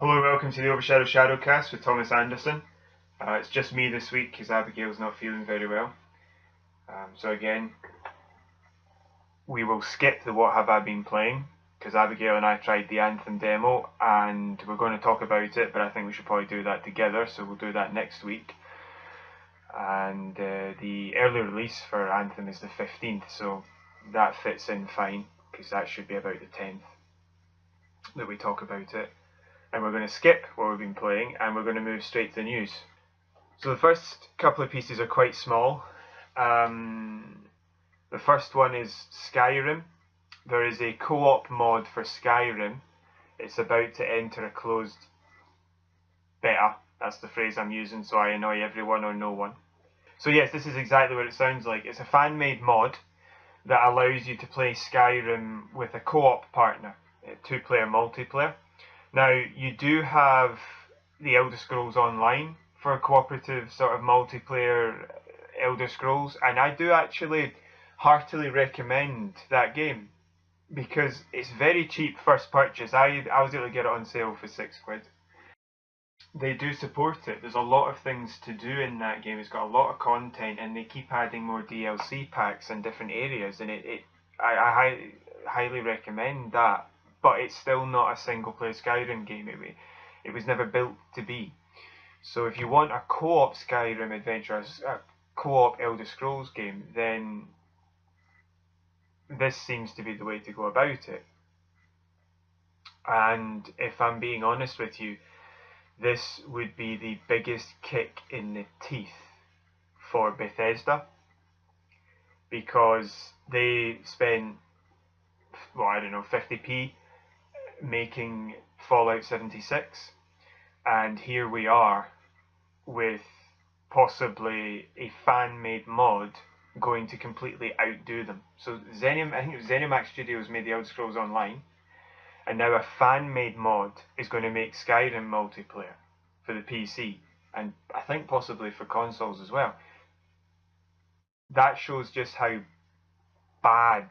Hello and welcome to the OverShadow ShadowCast with Thomas Anderson. It's just me this week because Abigail's not feeling very well. So again, we will skip the What Have I Been Playing because Abigail and I tried the Anthem demo and we're going to talk about it, but I think we should probably do that together, so we'll do that next week. And the early release for Anthem is the 15th, so that fits in fine because that should be about the 10th that we talk about it. And we're going to skip what we've been playing and we're going to move straight to the news. So the first couple of pieces are quite small. The first one is Skyrim. There is a co-op mod for Skyrim. It's about to enter a closed beta. That's the phrase I'm using, so I annoy everyone or no one. So yes, this is exactly what it sounds like. It's a fan-made mod that allows you to play Skyrim with a co-op partner, two-player multiplayer. Now, you do have the Elder Scrolls Online for a cooperative sort of multiplayer Elder Scrolls, and I do actually heartily recommend that game because it's very cheap first purchase. I was able to get it on sale for £6. They do support it. There's a lot of things to do in that game. It's got a lot of content, and they keep adding more DLC packs in different areas, and I highly recommend that. But it's still not a single-player Skyrim game. It was never built to be. So if you want a co-op Skyrim adventure, a co-op Elder Scrolls game, then this seems to be the way to go about it. And if I'm being honest with you, this would be the biggest kick in the teeth for Bethesda, because they spent, well, I don't know, 50p making Fallout 76, and here we are with possibly a fan-made mod going to completely outdo them. So I think it was ZeniMax Studios made the Elder Scrolls Online, and now a fan-made mod is going to make Skyrim multiplayer for the PC, and I think possibly for consoles as well. That shows just how bad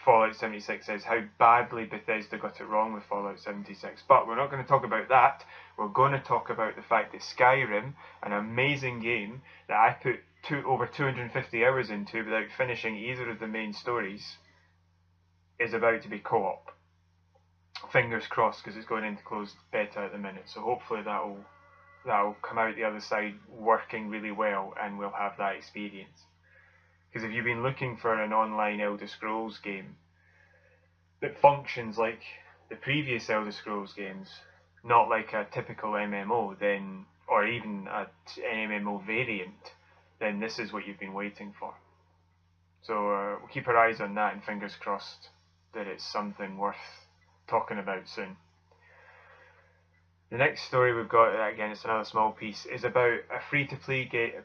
Fallout 76 is, how badly Bethesda got it wrong with Fallout 76. But we're not going to talk about that. We're going to talk about the fact that Skyrim, an amazing game that I put over 250 hours into without finishing either of the main stories, is about to be co-op. Fingers crossed, because it's going into closed beta at the minute. So hopefully that'll come out the other side working really well, and we'll have that experience. Because if you've been looking for an online Elder Scrolls game that functions like the previous Elder Scrolls games, not like a typical MMO, then, or even an MMO variant, then this is what you've been waiting for. So we'll keep our eyes on that, and fingers crossed that it's something worth talking about soon. The next story we've got, again, it's another small piece, is about a free-to-play game.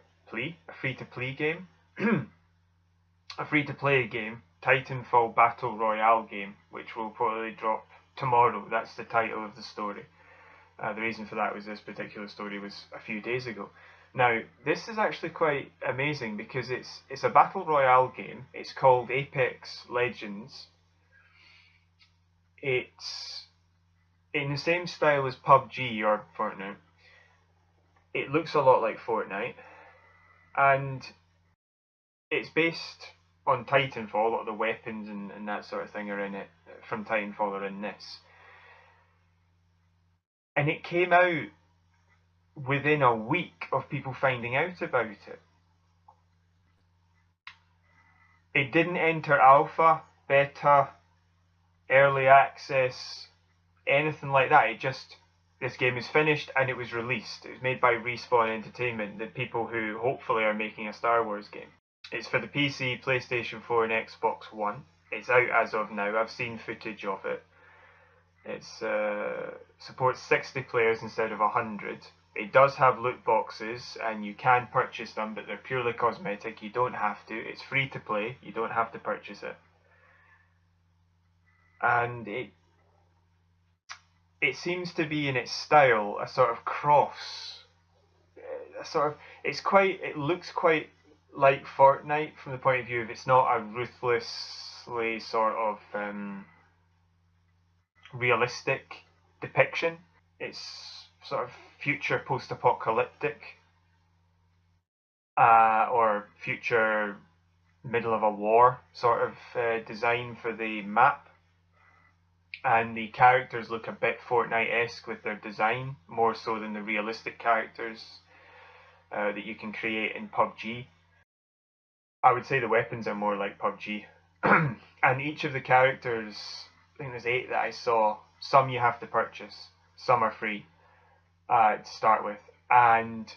A free-to-play game, Titanfall Battle Royale game, which will probably drop tomorrow. That's the title of the story. The reason for that was this particular story was a few days ago. Now, this is actually quite amazing because it's a Battle Royale game. It's called Apex Legends. It's in the same style as PUBG or Fortnite. It looks a lot like Fortnite, and it's based on Titanfall. A lot of the weapons and that sort of thing are in it from Titanfall are in this. And it came out within a week of people finding out about it. It didn't enter alpha, beta, early access, anything like that. This game is finished and it was released. It was made by Respawn Entertainment, the people who hopefully are making a Star Wars game. It's for the PC, PlayStation 4 and Xbox One. It's out as of now. I've seen footage of it. It supports 60 players instead of 100. It does have loot boxes and you can purchase them, but they're purely cosmetic. You don't have to. It's free to play. You don't have to purchase it. And it seems to be in its style a sort of cross. It looks quite like Fortnite from the point of view of it's not a ruthlessly sort of realistic depiction. It's sort of future post-apocalyptic, or future middle of a war sort of design for the map. And the characters look a bit Fortnite-esque with their design, more so than the realistic characters that you can create in PUBG. I would say the weapons are more like PUBG. And each of the characters, I think there's 8 that I saw, some you have to purchase, some are free to start with. And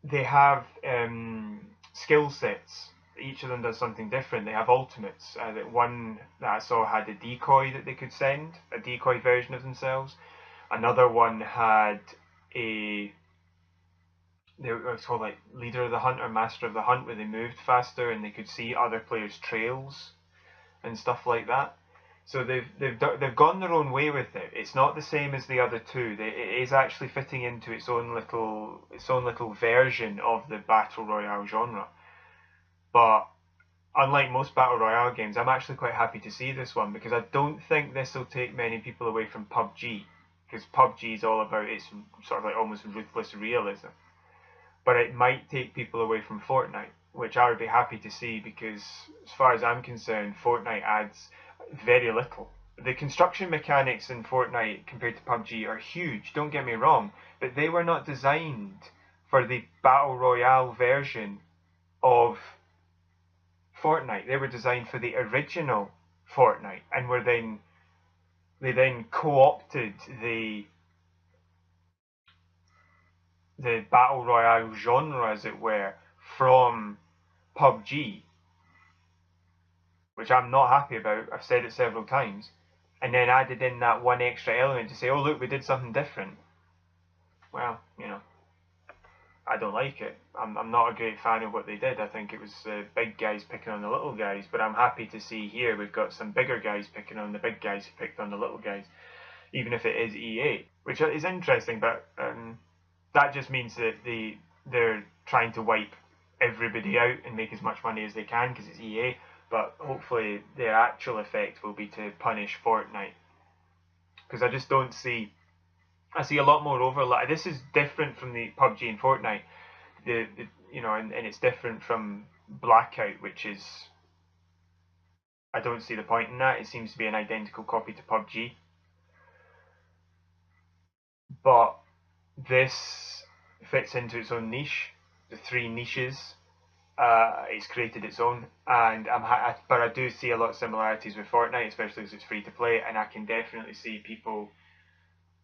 they have skill sets. Each of them does something different. They have ultimates. One that I saw had a decoy that they could send, a decoy version of themselves. Another one had they were called like leader of the hunt or master of the hunt, where they moved faster and they could see other players' trails and stuff like that. So they've gone their own way with it. It's not the same as the other two. It is actually fitting into its own little version of the battle royale genre. But unlike most battle royale games, I'm actually quite happy to see this one, because I don't think this will take many people away from PUBG, because PUBG is all about its sort of like almost ruthless realism. But it might take people away from Fortnite, which I would be happy to see, because as far as I'm concerned, Fortnite adds very little. The construction mechanics in Fortnite compared to PUBG are huge, don't get me wrong, but they were not designed for the battle royale version of Fortnite. They were designed for the original Fortnite, and they then co-opted the battle royale genre, as it were, from PUBG, which I'm not happy about. I've said it several times, and then added in that one extra element to say, oh look, we did something different. Well, you know, I don't like it. I'm not a great fan of what they did. I think it was big guys picking on the little guys, but I'm happy to see here we've got some bigger guys picking on the big guys who picked on the little guys, even if it is EA, which is interesting. But that just means that they're trying to wipe everybody out and make as much money as they can because it's EA. But hopefully their actual effect will be to punish Fortnite, because I just don't see. I see a lot more overlap. This is different from the PUBG and Fortnite, and it's different from Blackout, which is, I don't see the point in that. It seems to be an identical copy to PUBG, but this fits into its own niche. The 3 niches, it's created its own, and but I do see a lot of similarities with Fortnite, especially as it's free to play, and I can definitely see people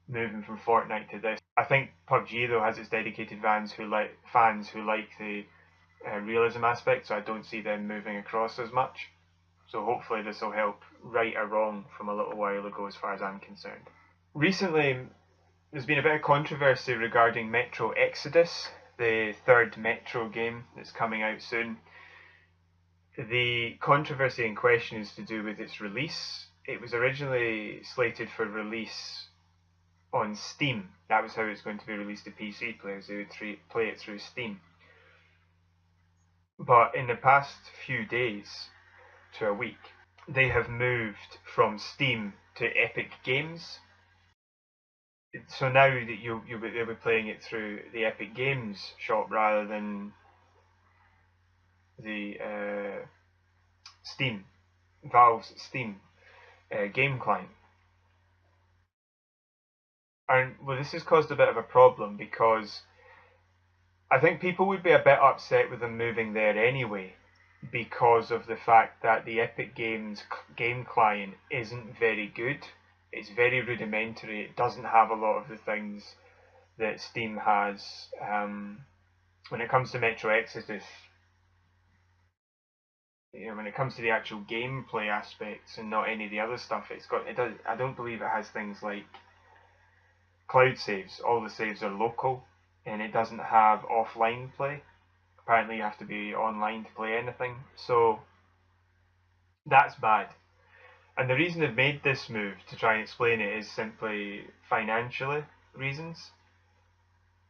moving from Fortnite to this. I think PUBG though has its dedicated fans who like the realism aspect, so I don't see them moving across as much. So hopefully this will help right a wrong from a little while ago as far as I'm concerned. Recently there's been a bit of controversy regarding Metro Exodus, the 3rd Metro game that's coming out soon. The controversy in question is to do with its release. It was originally slated for release on Steam. That was how it's going to be released to PC players. They would play it through Steam. But in the past few days to a week, they have moved from Steam to Epic Games. So now that they'll be playing it through the Epic Games shop rather than the Valve's Steam game client. And well, this has caused a bit of a problem, because I think people would be a bit upset with them moving there anyway, because of the fact that the Epic Games game client isn't very good. It's very rudimentary. It doesn't have a lot of the things that Steam has. When it comes to Metro Exodus, when it comes to the actual gameplay aspects and not any of the other stuff, I don't believe it has things like cloud saves. All the saves are local, and it doesn't have offline play. Apparently you have to be online to play anything, so that's bad. And the reason they've made this move, to try and explain it, is simply financially reasons.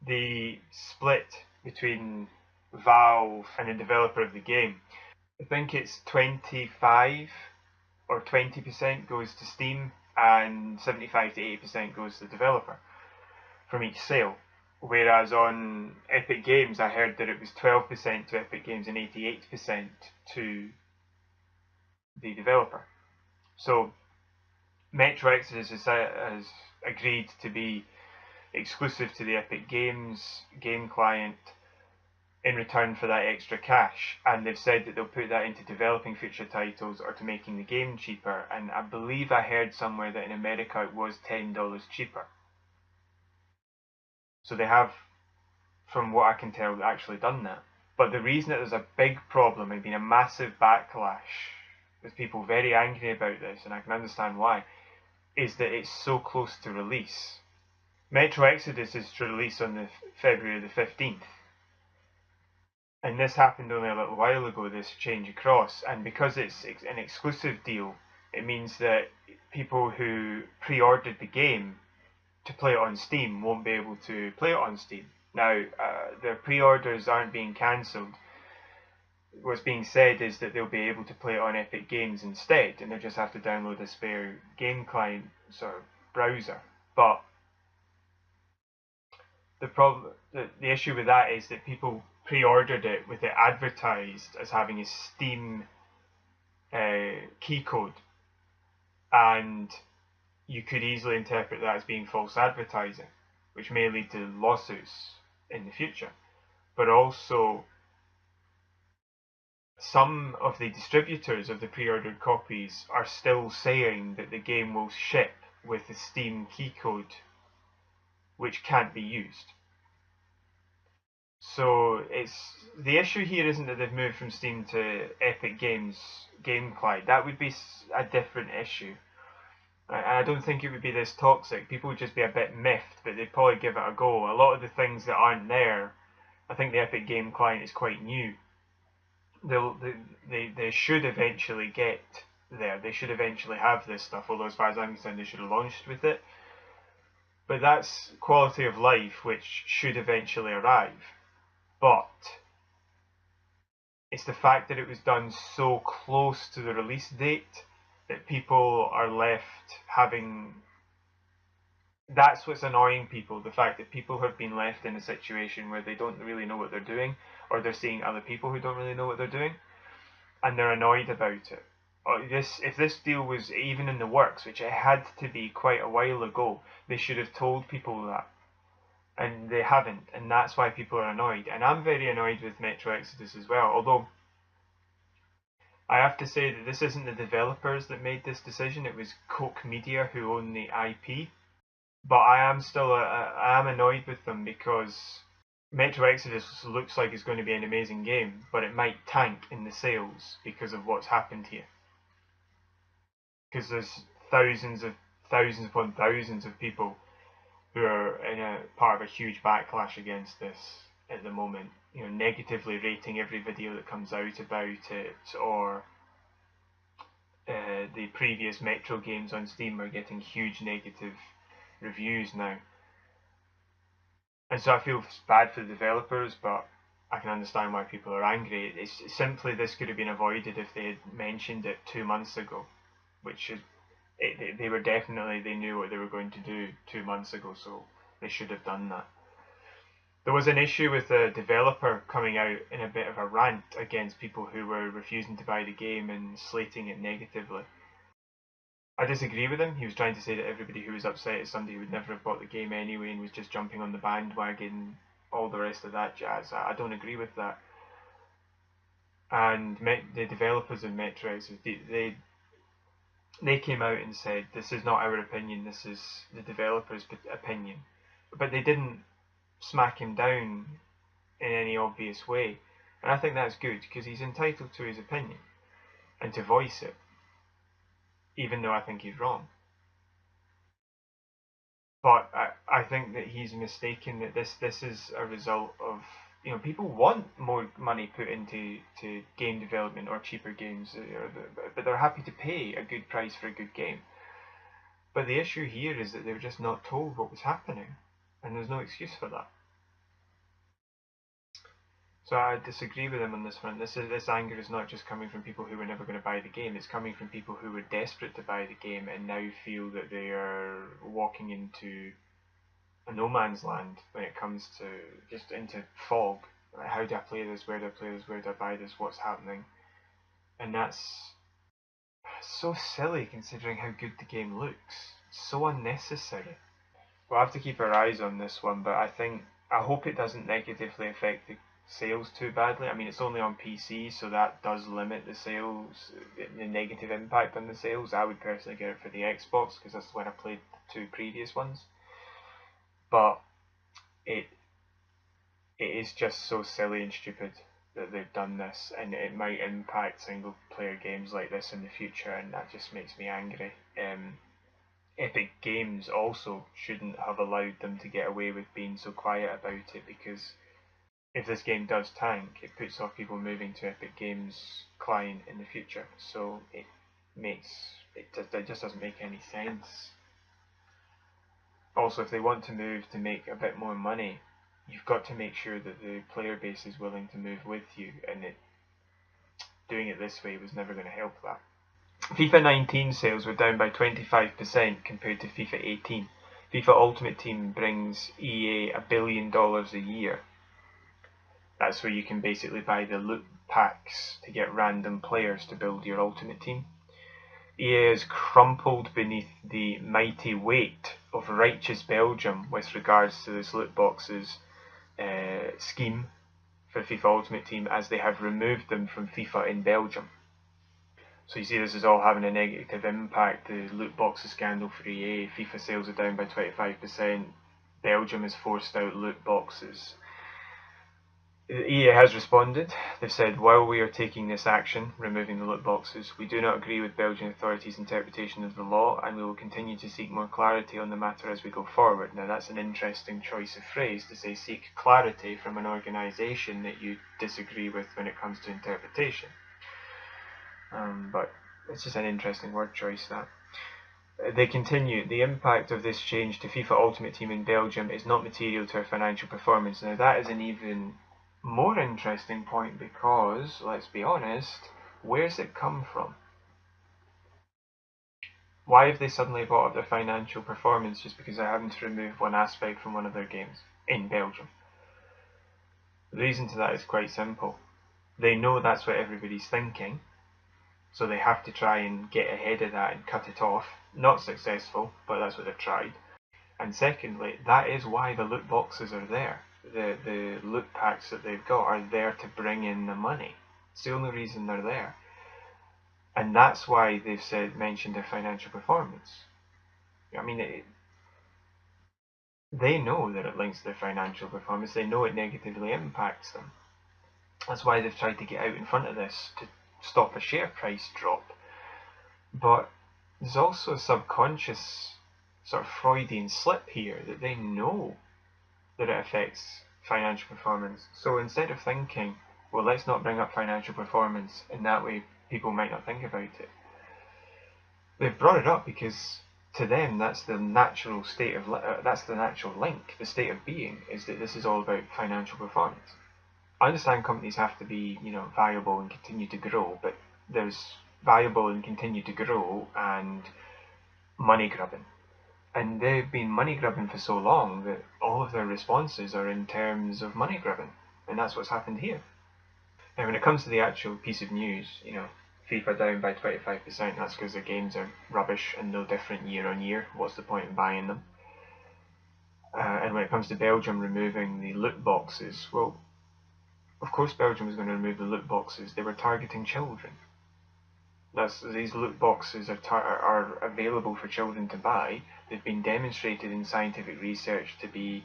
The split between Valve and the developer of the game, I think it's 25 or 20% goes to Steam and 75 to 80% goes to the developer from each sale. Whereas on Epic Games, I heard that it was 12% to Epic Games and 88% to the developer. So Metro Exodus has agreed to be exclusive to the Epic Games game client in return for that extra cash, and they've said that they'll put that into developing future titles or to making the game cheaper, and I believe I heard somewhere that in America it was $10 cheaper. So they have, from what I can tell, actually done that. But the reason that there's a big problem and been a massive backlash with people very angry about this, and I can understand why, is that it's so close to release. Metro Exodus is to release on the February the 15th. And this happened only a little while ago, this change across, and because it's an exclusive deal, it means that people who pre-ordered the game to play it on Steam won't be able to play it on Steam. Now, their pre-orders aren't being cancelled. What's being said is that they'll be able to play it on Epic Games instead, and they'll just have to download a spare game client sort of browser. But the issue with that is that people pre-ordered it with it advertised as having a Steam key code, and you could easily interpret that as being false advertising, which may lead to lawsuits in the future. But also, some of the distributors of the pre-ordered copies are still saying that the game will ship with the Steam key code, which can't be used. So the issue here isn't that they've moved from Steam to Epic Games game client. That would be a different issue. I don't think it would be this toxic. People would just be a bit miffed, but they'd probably give it a go. A lot of the things that aren't there, I think the Epic Game client is quite new. They should eventually get there. They should eventually have this stuff, although as far as I'm concerned, they should have launched with it. But that's quality of life, which should eventually arrive. But it's the fact that it was done so close to the release date that people are left having... That's what's annoying people, the fact that people have been left in a situation where they don't really know what they're doing, or they're seeing other people who don't really know what they're doing, and they're annoyed about it. If this deal was even in the works, which it had to be quite a while ago, they should have told people that. And they haven't, and that's why people are annoyed. And I'm very annoyed with Metro Exodus as well, although I have to say that this isn't the developers that made this decision, it was Koch Media who own the IP. But I am annoyed with them because Metro Exodus looks like it's going to be an amazing game, but it might tank in the sales because of what's happened here. Because there's thousands upon thousands of people who are in a part of a huge backlash against this at the moment. You know, negatively rating every video that comes out about it, or the previous Metro games on Steam are getting huge negative reviews now. And so I feel bad for the developers, but I can understand why people are angry. It's simply this could have been avoided if they had mentioned it 2 months ago, which is they knew what they were going to do 2 months ago, so they should have done that. There was an issue with the developer coming out in a bit of a rant against people who were refusing to buy the game and slating it negatively. I disagree with him. He was trying to say that everybody who was upset is somebody who would never have bought the game anyway and was just jumping on the bandwagon, all the rest of that jazz. I don't agree with that. And the developers of Metro Exodus, they came out and said, this is not our opinion, this is the developer's opinion. But they didn't smack him down in any obvious way. And I think that's good, because he's entitled to his opinion and to voice it, even though I think he's wrong. But I think that he's mistaken, that this is a result of, you know, people want more money put into game development or cheaper games, but they're happy to pay a good price for a good game. But the issue here is that they were just not told what was happening, and there's no excuse for that. So I disagree with them on this front. This anger is not just coming from people who were never going to buy the game. It's coming from people who were desperate to buy the game and now feel that they are walking into a no man's land when it comes to just into fog. Like, how do I play this? Where do I play this? Where do I buy this? What's happening? And that's so silly considering how good the game looks. It's so unnecessary. We'll have to keep our eyes on this one, but I hope it doesn't negatively affect the sales too badly. I mean, it's only on PC, so that does limit the sales, the negative impact on the sales. I would personally get it for the Xbox because that's when I played the 2 previous ones. But it is just so silly and stupid that they've done this, and it might impact single player games like this in the future, and that just makes me angry. Epic Games also shouldn't have allowed them to get away with being so quiet about it, because if this game does tank, it puts off people moving to Epic Games client in the future. So it just doesn't make any sense. Also, if they want to move to make a bit more money, you've got to make sure that the player base is willing to move with you, and doing it this way was never going to help that. FIFA 19 sales were down by 25% compared to FIFA 18. FIFA Ultimate Team brings EA $1 billion a year. That's where you can basically buy the loot packs to get random players to build your Ultimate Team. EA has crumpled beneath the mighty weight of righteous Belgium with regards to this loot boxes scheme for FIFA Ultimate Team, as they have removed them from FIFA in Belgium. So you see, this is all having a negative impact. The loot boxes scandal for EA, FIFA sales are down by 25%, Belgium has forced out loot boxes. EA has responded. They've said, while we are taking this action, removing the loot boxes, we do not agree with Belgian authorities' interpretation of the law, and we will continue to seek more clarity on the matter as we go forward. Now that's an interesting choice of phrase, to say seek clarity from an organisation that you disagree with when it comes to interpretation. But it's just an interesting word choice, that. They continue, the impact of this change to FIFA Ultimate Team in Belgium is not material to our financial performance. Now that is an even more interesting point, because, let's be honest, where's it come from? Why have they suddenly brought up their financial performance just because they're having to remove one aspect from one of their games in Belgium? The reason to that is quite simple. They know that's what everybody's thinking, so they have to try and get ahead of that and cut it off. Not successful, but that's what they've tried. And secondly, that is why the loot boxes are there. The loot packs that they've got are there to bring in the money. It's the only reason they're there. And that's why they've mentioned their financial performance. I mean, they know that it links to their financial performance. They know it negatively impacts them. That's why they've tried to get out in front of this, to stop a share price drop. But there's also a subconscious sort of Freudian slip here, that they know that it affects financial performance. So instead of thinking, well, let's not bring up financial performance, and that way people might not think about it, they've brought it up because to them that's the natural state of that's the natural link. The state of being is that this is all about financial performance. I understand companies have to be, viable and continue to grow, but there's viable and continue to grow and money grubbing. And they've been money grubbing for so long that all of their responses are in terms of money grubbing. And that's what's happened here. Now when it comes to the actual piece of news, FIFA down by 25%, that's because their games are rubbish and no different year on year. What's the point in buying them? And when it comes to Belgium removing the loot boxes, well, of course Belgium was going to remove the loot boxes. They were targeting children. These loot boxes are available for children to buy. They've been demonstrated in scientific research to be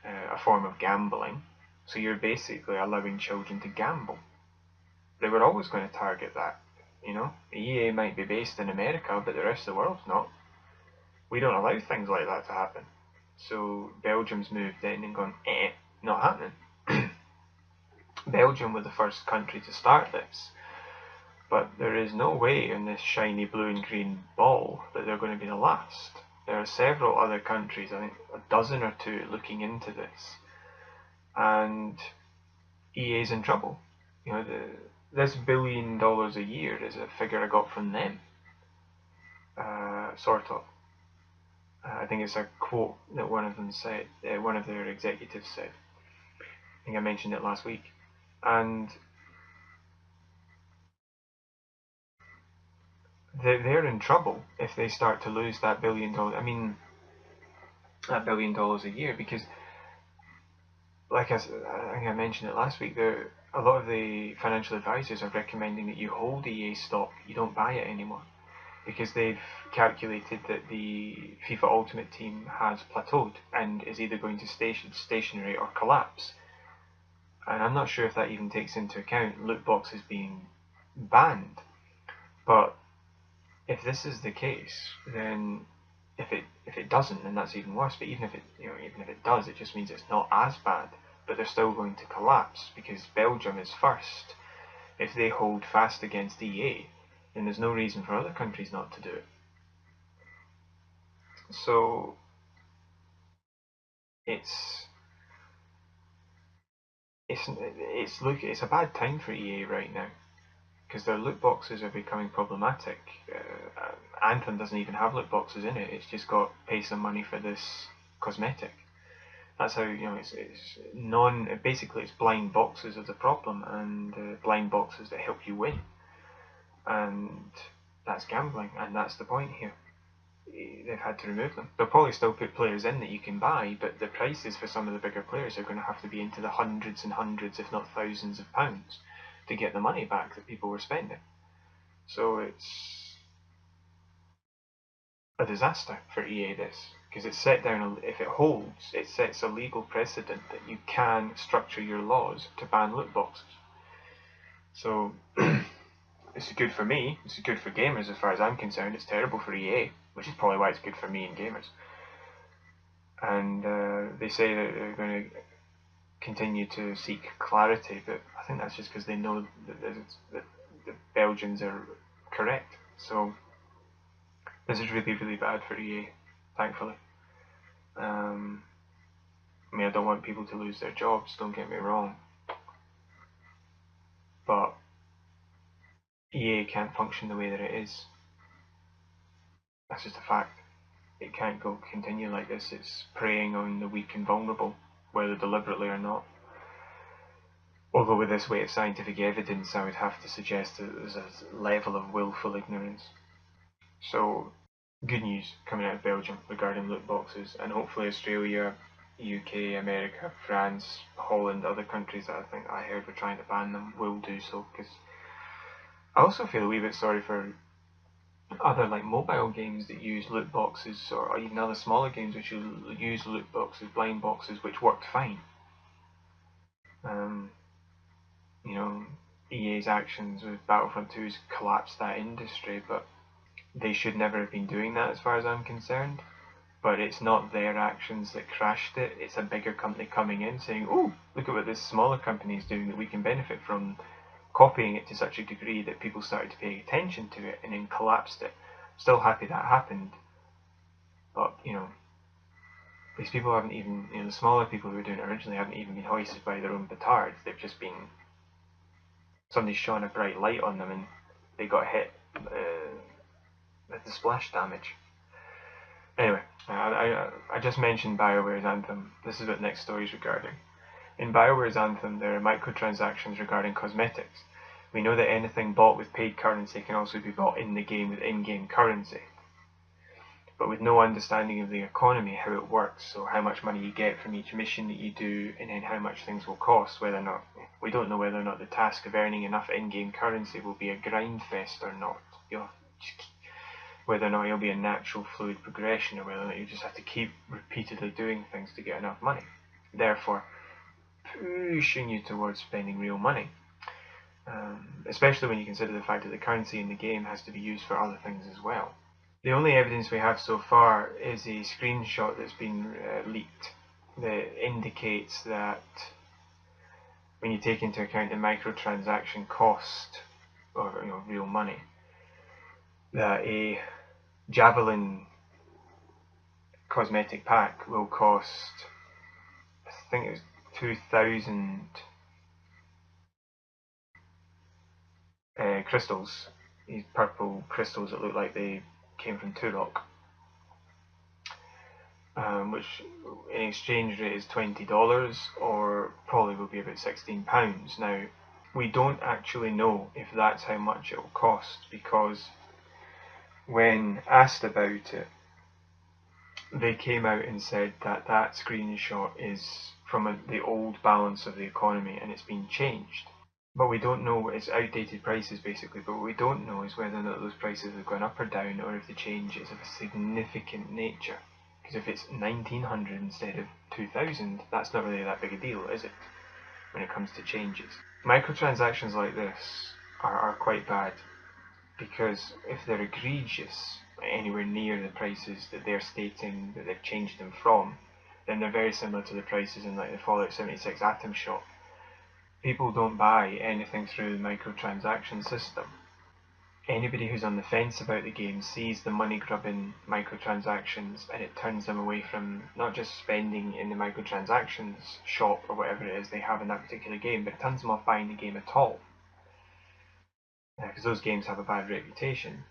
a form of gambling. So you're basically allowing children to gamble. They were always going to target that. EA might be based in America, but the rest of the world's not. We don't allow things like that to happen. So Belgium's moved in and gone, not happening. Belgium were the first country to start this. But there is no way in this shiny blue and green ball that they're going to be the last. There are several other countries, I think a dozen or two, looking into this. And EA's in trouble. You know, this $1 billion a year is a figure I got from them, sort of. I think it's a quote that one of them said, one of their executives said. I think I mentioned it last week. And they're in trouble if they start to lose that $1 billion. I mean, that $1 billion a year, because, like I think I mentioned it last week, a lot of the financial advisors are recommending that you hold EA stock, you don't buy it anymore, because they've calculated that the FIFA Ultimate Team has plateaued and is either going to stationary or collapse. And I'm not sure if that even takes into account loot boxes being banned. But if this is the case, then if it doesn't, then that's even worse. But even if it does, it just means it's not as bad. But they're still going to collapse because Belgium is first. If they hold fast against EA, then there's no reason for other countries not to do it. So it's a bad time for EA right now, because their loot boxes are becoming problematic. Anthem doesn't even have loot boxes in it. It's just got pay some money for this cosmetic. That's how, basically it's blind boxes are the problem, and blind boxes that help you win. And that's gambling, and that's the point here. They've had to remove them. They'll probably still put players in that you can buy, but the prices for some of the bigger players are going to have to be into the hundreds and hundreds, if not thousands of pounds to get the money back that people were spending. So it's a disaster for EA, this, because it's set down, if it holds, it sets a legal precedent that you can structure your laws to ban loot boxes. So this is good for me, this is good for gamers as far as I'm concerned. It's terrible for EA, which is probably why it's good for me and gamers. And they say that they're going to continue to seek clarity, but I think that's just because they know that the Belgians are correct. So this is really, really bad for EA, thankfully. I mean, I don't want people to lose their jobs, don't get me wrong, but EA can't function the way that it is. That's just a fact. It can't continue like this. It's preying on the weak and vulnerable, whether deliberately or not. Although with this weight of scientific evidence, I would have to suggest that there's a level of willful ignorance. So, good news coming out of Belgium regarding loot boxes, and hopefully Australia, UK, America, France, Holland, other countries that I think I heard were trying to ban them will do so, because I also feel a wee bit sorry for other like mobile games that use loot boxes, or even other smaller games which use loot boxes, blind boxes, which worked fine. EA's actions with Battlefront 2's collapsed that industry, but they should never have been doing that as far as I'm concerned. But it's not their actions that crashed it, it's a bigger company coming in saying, oh, look at what this smaller company is doing that we can benefit from, copying it to such a degree that people started to pay attention to it and then collapsed it. Still happy that happened, but these people haven't even, the smaller people who were doing it originally haven't even been hoisted by their own petards. They've just been, somebody's shone a bright light on them and they got hit with the splash damage. Anyway, I just mentioned BioWare's Anthem. This is what next story is regarding. In BioWare's Anthem, there are microtransactions regarding cosmetics. We know that anything bought with paid currency can also be bought in the game with in-game currency. But with no understanding of the economy, how it works, so how much money you get from each mission that you do, and then how much things will cost, we don't know whether or not the task of earning enough in-game currency will be a grind fest or not. Whether or not it'll be a natural fluid progression, or whether or not you just have to keep repeatedly doing things to get enough money. Therefore, pushing you towards spending real money. Especially when you consider the fact that the currency in the game has to be used for other things as well. The only evidence we have so far is a screenshot that's been leaked that indicates that when you take into account the microtransaction cost, or real money, that a Javelin cosmetic pack will cost, I think it was 2,000 crystals, these purple crystals that look like they came from Turok, which in exchange rate is $20 or probably will be about £16. Now, we don't actually know if that's how much it will cost, because when asked about it, they came out and said that that screenshot is from the old balance of the economy and it's been changed. But we don't know, it's outdated prices basically, but what we don't know is whether or not those prices have gone up or down, or if the change is of a significant nature. Because if it's 1900 instead of 2000, that's not really that big a deal, is it, when it comes to changes? Microtransactions like this are quite bad, because if they're egregious, anywhere near the prices that they're stating that they've changed them from, then they're very similar to the prices in like the Fallout 76 Anthem shop. People don't buy anything through the microtransaction system. Anybody who's on the fence about the game sees the money grubbing microtransactions, and it turns them away from not just spending in the microtransactions shop or whatever it is they have in that particular game, but it turns them off buying the game at all. Because those games have a bad reputation.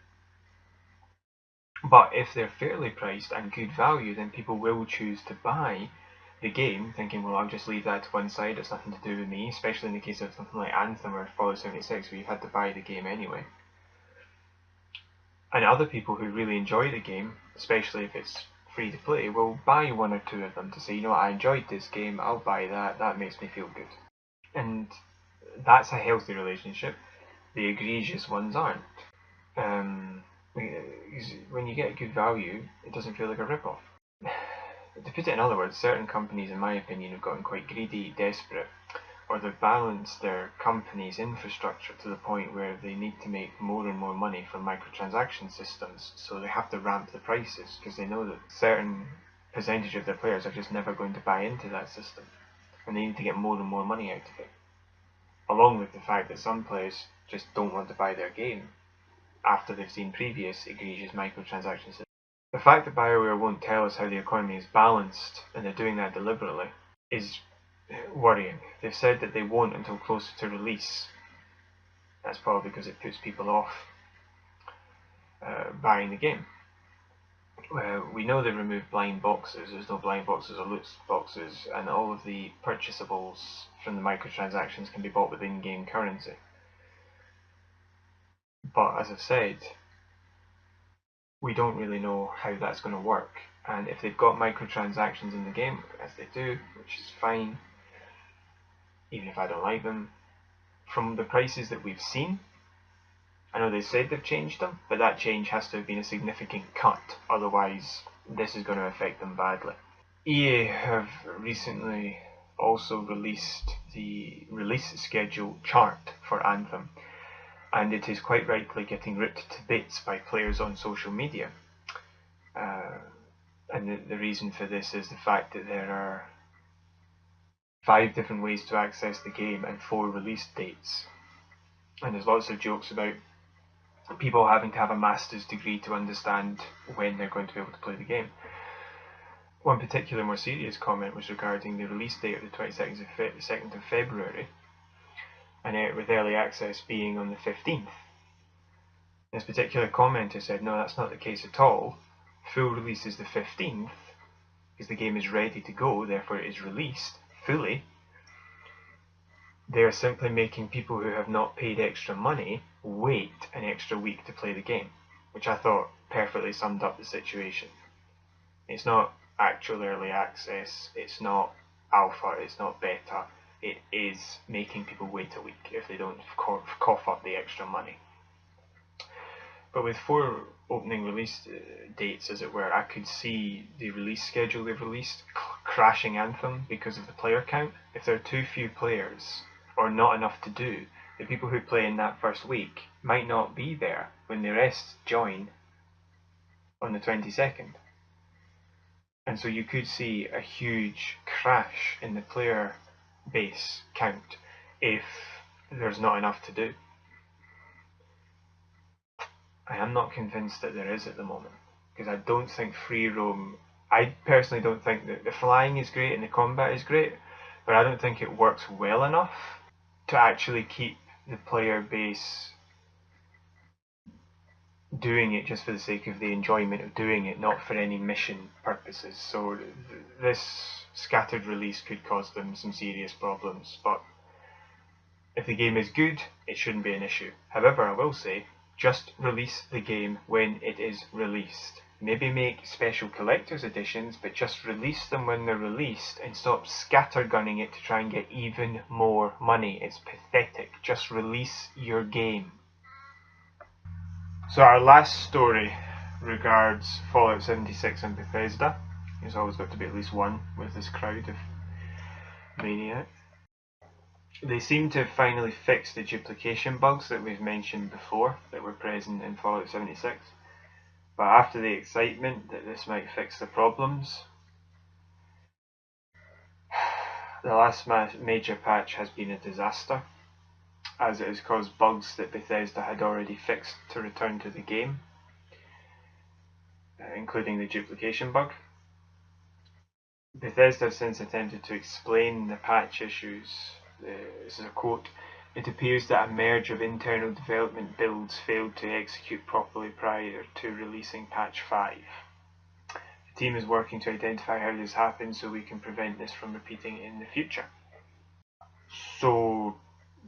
But if they're fairly priced and good value, then people will choose to buy the game, thinking, well, I'll just leave that to one side, it's nothing to do with me, especially in the case of something like Anthem or Fallout 76, where you've had to buy the game anyway. And other people who really enjoy the game, especially if it's free to play, will buy one or two of them to say, you know what, I enjoyed this game, I'll buy that, that makes me feel good. And that's a healthy relationship. The egregious ones aren't. When you get good value, it doesn't feel like a rip-off. To put it in other words, certain companies, in my opinion, have gotten quite greedy, desperate, or they've balanced their company's infrastructure to the point where they need to make more and more money from microtransaction systems, so they have to ramp the prices because they know that a certain percentage of their players are just never going to buy into that system, and they need to get more and more money out of it. Along with the fact that some players just don't want to buy their game after they've seen previous egregious microtransaction systems. The fact that BioWare won't tell us how the economy is balanced, and they're doing that deliberately, is worrying. They've said that they won't until closer to release. That's probably because it puts people off buying the game. We know they've removed blind boxes. There's no blind boxes or loot boxes, and all of the purchasables from the microtransactions can be bought with in-game currency. But as I've said, we don't really know how that's going to work, and if they've got microtransactions in the game, as they do, which is fine, even if I don't like them, from the prices that we've seen, I know they said they've changed them, but that change has to have been a significant cut, otherwise this is going to affect them badly. EA have recently also released the release schedule chart for Anthem, and it is quite rightly getting ripped to bits by players on social media. And the reason for this is the fact that there are 5 different ways to access the game and 4 release dates. And there's lots of jokes about people having to have a master's degree to understand when they're going to be able to play the game. One particular more serious comment was regarding the release date of the 22nd of February, and with early access being on the 15th. This particular commenter said, no, that's not the case at all. Full release is the 15th, because the game is ready to go, therefore it is released fully. They are simply making people who have not paid extra money wait an extra week to play the game, which I thought perfectly summed up the situation. It's not actual early access, it's not alpha, it's not beta. It is making people wait a week if they don't cough up the extra money. But with 4 opening release dates, as it were, I could see the release schedule they've released crashing Anthem because of the player count. If there are too few players, or not enough to do, the people who play in that first week might not be there when the rest join on the 22nd. And so you could see a huge crash in the player base count if there's not enough to do. I am not convinced that there is at the moment, because I don't think free roam, I personally don't think that the flying is great and the combat is great, but I don't think it works well enough to actually keep the player base doing it just for the sake of the enjoyment of doing it, not for any mission purposes. So this scattered release could cause them some serious problems, but if the game is good, it shouldn't be an issue. However, I will say, just release the game when it is released. Maybe make special collector's editions, but just release them when they're released and stop scattergunning it to try and get even more money. It's pathetic. Just release your game. So our last story regards Fallout 76 and Bethesda. There's always got to be at least one with this crowd of maniacs. They seem to have finally fixed the duplication bugs that we've mentioned before that were present in Fallout 76. But after the excitement that this might fix the problems, the last major patch has been a disaster, as it has caused bugs that Bethesda had already fixed to return to the game, including the duplication bug. Bethesda has since attempted to explain the patch issues. This is a quote: "It appears that a merge of internal development builds failed to execute properly prior to releasing patch 5. The team is working to identify how this happened so we can prevent this from repeating in the future." So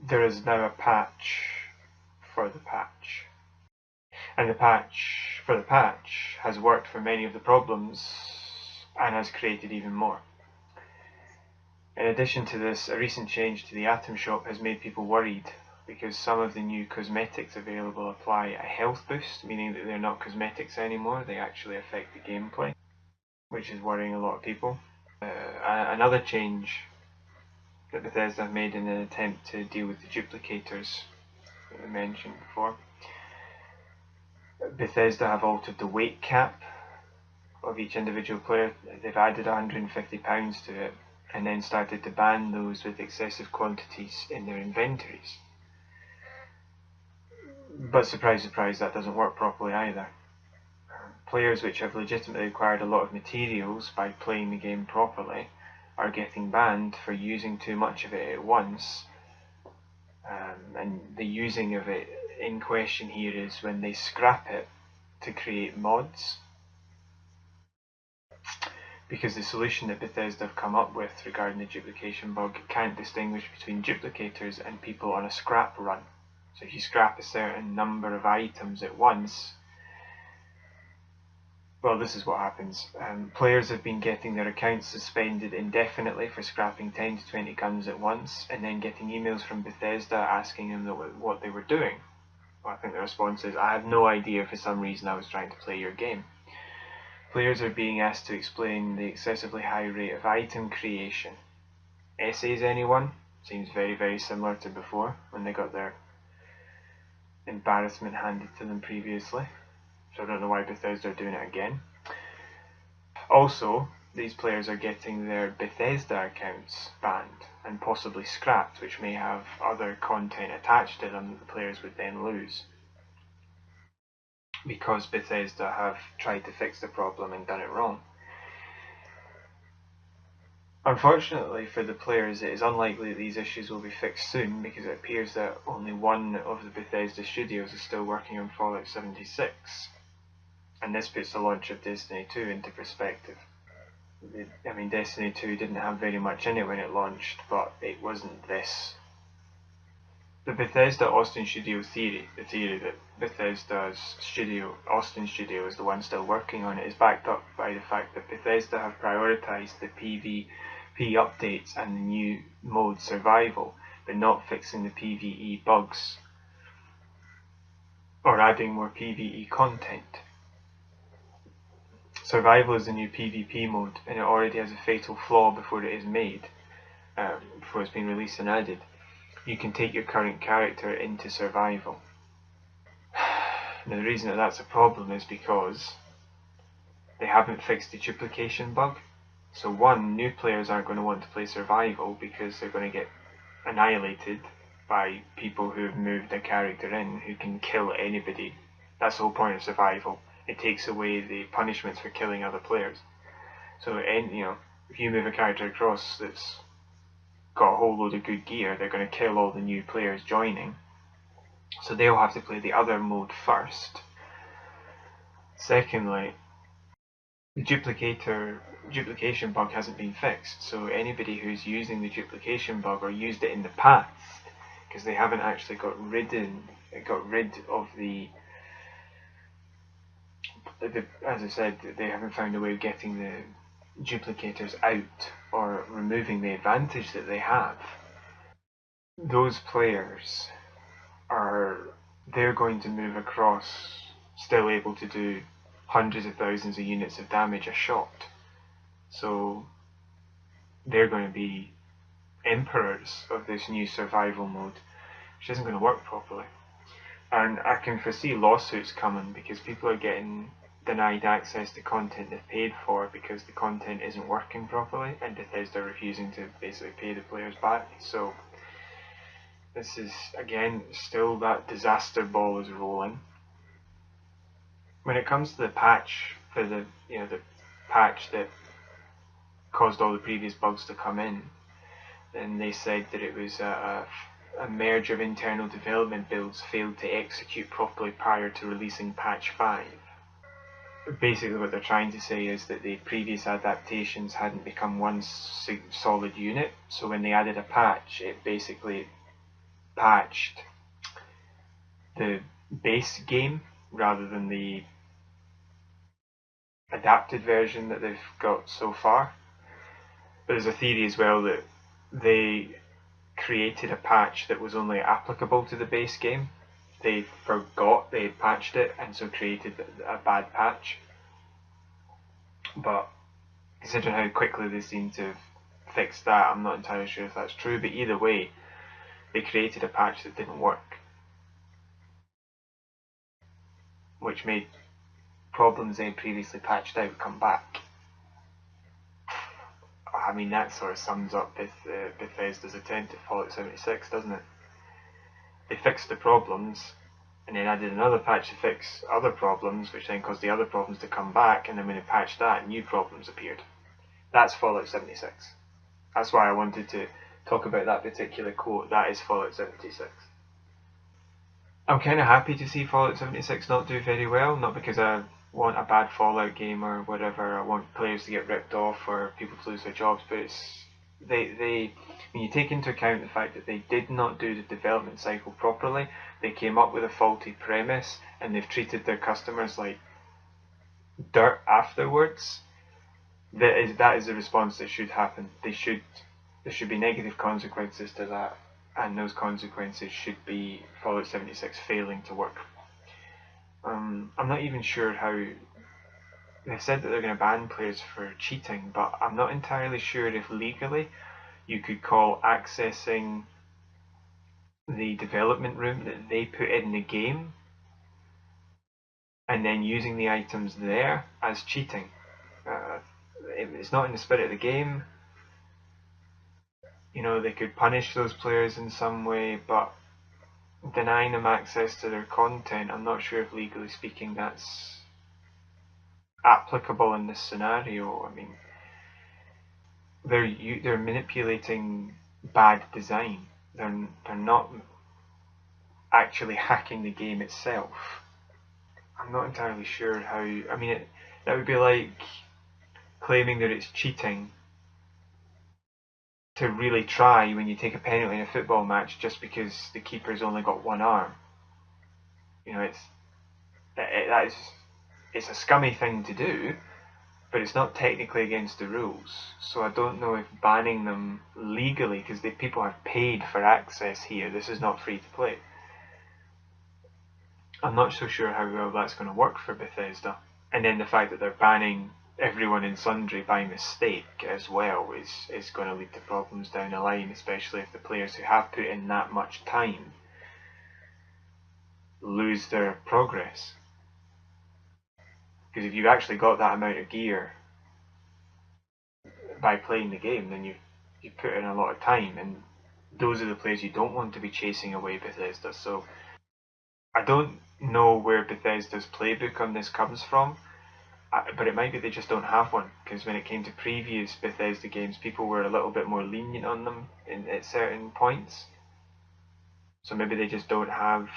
there is now a patch for the patch. And the patch for the patch has worked for many of the problems and has created even more. In addition to this, a recent change to the Anthem shop has made people worried because some of the new cosmetics available apply a health boost, meaning that they're not cosmetics anymore, they actually affect the gameplay, which is worrying a lot of people. Another change that Bethesda have made in an attempt to deal with the duplicators that I mentioned before. Bethesda have altered the weight cap of each individual player. They've added £150 to it, and then started to ban those with excessive quantities in their inventories. But surprise, surprise, that doesn't work properly either. Players which have legitimately acquired a lot of materials by playing the game properly are getting banned for using too much of it at once. And the using of it in question here is when they scrap it to create mods. Because the solution that Bethesda have come up with regarding the duplication bug can't distinguish between duplicators and people on a scrap run. So if you scrap a certain number of items at once, well, this is what happens. Players have been getting their accounts suspended indefinitely for scrapping 10 to 20 guns at once, and then getting emails from Bethesda asking them what they were doing. Well, I think the response is, "I have no idea, for some reason I was trying to play your game." Players are being asked to explain the excessively high rate of item creation. Essays, anyone? Seems very, very similar to before, when they got their embarrassment handed to them previously. So I don't know why Bethesda are doing it again. Also, these players are getting their Bethesda accounts banned and possibly scrapped, which may have other content attached to them that the players would then lose, because Bethesda have tried to fix the problem and done it wrong. Unfortunately for the players, it is unlikely that these issues will be fixed soon, because it appears that only one of the Bethesda studios is still working on Fallout 76, and this puts the launch of Destiny 2 into perspective. I mean, Destiny 2 didn't have very much in it when it launched, but it wasn't this. The Bethesda Austin Studio theory, the theory that Bethesda's studio, Austin Studio, is the one still working on it, is backed up by the fact that Bethesda have prioritised the PvP updates and the new mode Survival, but not fixing the PvE bugs or adding more PvE content. Survival is the new PvP mode, and it already has a fatal flaw before it is made, before it's been released and added. You can take your current character into Survival. Now, the reason that that's a problem is because they haven't fixed the duplication bug. So one, new players aren't going to want to play Survival because they're going to get annihilated by people who have moved their character in, who can kill anybody. That's the whole point of Survival. It takes away the punishments for killing other players. So, if you move a character across that's got a whole load of good gear, they're going to kill all the new players joining. So they'll have to play the other mode first, Secondly, the duplication bug hasn't been fixed, so anybody who's using the duplication bug or used it in the past, because they haven't actually got rid of the, as I said, they haven't found a way of getting the duplicators out or removing the advantage that they have. Those players they're going to move across still able to do hundreds of thousands of units of damage a shot. So they're going to be emperors of this new survival mode, which isn't going to work properly. And I can foresee lawsuits coming because people are getting denied access to content they've paid for because the content isn't working properly, and Bethesda are refusing to basically pay the players back. So this is, again, still that disaster ball is rolling. When it comes to the patch for the patch that caused all the previous bugs to come in, then they said that it was a merge of internal development builds failed to execute properly prior to releasing patch 5. Basically what they're trying to say is that the previous adaptations hadn't become one solid unit, so when they added a patch, it basically patched the base game rather than the adapted version that they've got so far. But there's a theory as well that they created a patch that was only applicable to the base game. They forgot they had patched it and so created a bad patch. But considering how quickly they seem to have fixed that, I'm not entirely sure if that's true, but either way, they created a patch that didn't work, which made problems they had previously patched out come back. I mean, that sort of sums up Bethesda's attempt at Fallout 76, doesn't it? They fixed the problems, and then added another patch to fix other problems, which then caused the other problems to come back, and then when they patched that, new problems appeared. That's Fallout 76. That's why I wanted to talk about that particular quote. That is Fallout 76. I'm kind of happy to see Fallout 76 not do very well, not because I want a bad Fallout game or whatever, I want players to get ripped off or people to lose their jobs, but it's when you take into account the fact that they did not do the development cycle properly, they came up with a faulty premise and they've treated their customers like dirt afterwards, that is the response that should happen. There should be negative consequences to that, and those consequences should be Fallout 76 failing to work. I'm not even sure how. They've said that they're going to ban players for cheating, but I'm not entirely sure if legally you could call accessing the development room that they put in the game and then using the items there as cheating. It's not in the spirit of the game. You know, they could punish those players in some way, but denying them access to their content, I'm not sure if legally speaking that's applicable in this scenario. I mean, they're manipulating bad design. They're not actually hacking the game itself. I'm not entirely sure how. I mean, that would be like claiming that it's cheating to really try when you take a penalty in a football match just because the keeper's only got one arm. You know, it's a scummy thing to do, but it's not technically against the rules. So I don't know if banning them legally, because people have paid for access here, this is not free to play. I'm not so sure how well that's going to work for Bethesda. And then the fact that they're banning everyone in Sundry by mistake as well is going to lead to problems down the line, especially if the players who have put in that much time lose their progress. Because if you've actually got that amount of gear by playing the game, then you've put in a lot of time, and those are the players you don't want to be chasing away Bethesda. So I don't know where Bethesda's playbook on this comes from, but it might be they just don't have one, because when it came to previous Bethesda games, people were a little bit more lenient on them at certain points. So maybe they just don't have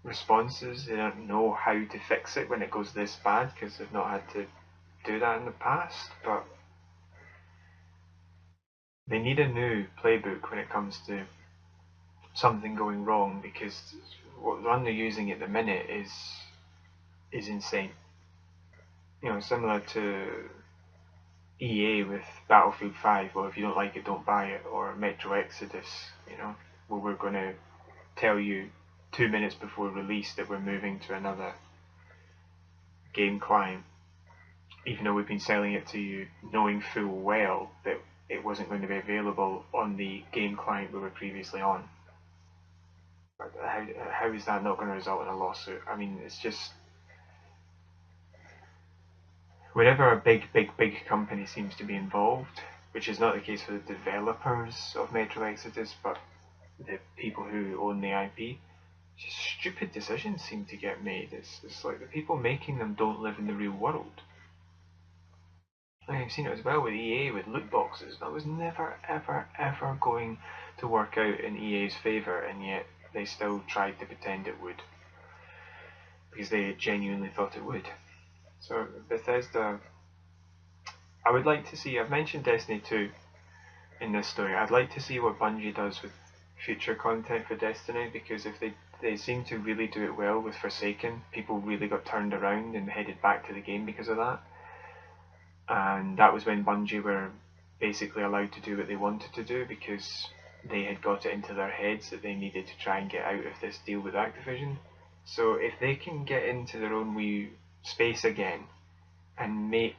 responses. They don't know how to fix it when it goes this bad because they've not had to do that in the past. But they need a new playbook when it comes to something going wrong, because what one they're using at the minute is insane. You know, similar to EA with Battlefield 5, well, if you don't like it, don't buy it, or Metro Exodus, you know, where we're going to tell you 2 minutes before release that we're moving to another game client, even though we've been selling it to you knowing full well that it wasn't going to be available on the game client we were previously on. But how is that not going to result in a lawsuit? I mean, it's just, whenever a big company seems to be involved, which is not the case for the developers of Metro Exodus, but the people who own the IP, just stupid decisions seem to get made. It's like the people making them don't live in the real world. I've seen it as well with EA, with loot boxes. That was never ever going to work out in EA's favour, and yet they still tried to pretend it would, because they genuinely thought it would. So Bethesda, I would like to see, I've mentioned Destiny 2 in this story, I'd like to see what Bungie does with future content for Destiny, because if they seem to really do it well with Forsaken, people really got turned around and headed back to the game because of that. And that was when Bungie were basically allowed to do what they wanted to do, because they had got it into their heads that they needed to try and get out of this deal with Activision. So if they can get into their own wee space again and make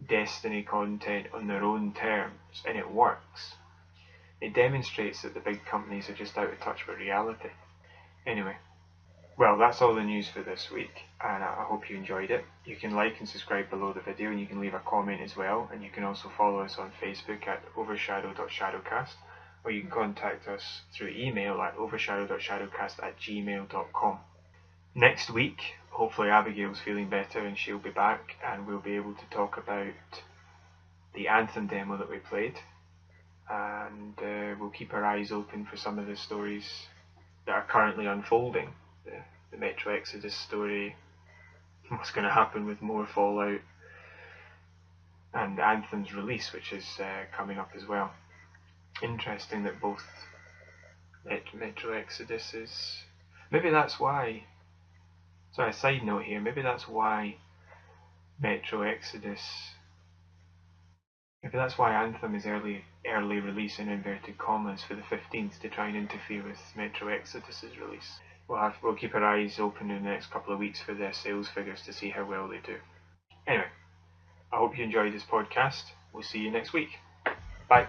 Destiny content on their own terms, and it works, it demonstrates that the big companies are just out of touch with reality. Anyway, well, that's all the news for this week, and I hope you enjoyed it. You can like and subscribe below the video, and you can leave a comment as well, and you can also follow us on Facebook at overshadow.shadowcast, or you can contact us through email at overshadow.shadowcast@gmail.com. Next week, hopefully Abigail's feeling better and she'll be back, and we'll be able to talk about the Anthem demo that we played, and we'll keep our eyes open for some of the stories that are currently unfolding. The Metro Exodus story, what's going to happen with more Fallout, and Anthem's release, which is coming up as well. Interesting that both Metro Exodus is... Maybe that's why... Sorry, a side note here, maybe that's why Metro Exodus... Maybe that's why Anthem is early release in inverted commas for the 15th, to try and interfere with Metro Exodus's release. We'll keep our eyes open in the next couple of weeks for their sales figures to see how well they do. Anyway, I hope you enjoyed this podcast. We'll see you next week. Bye.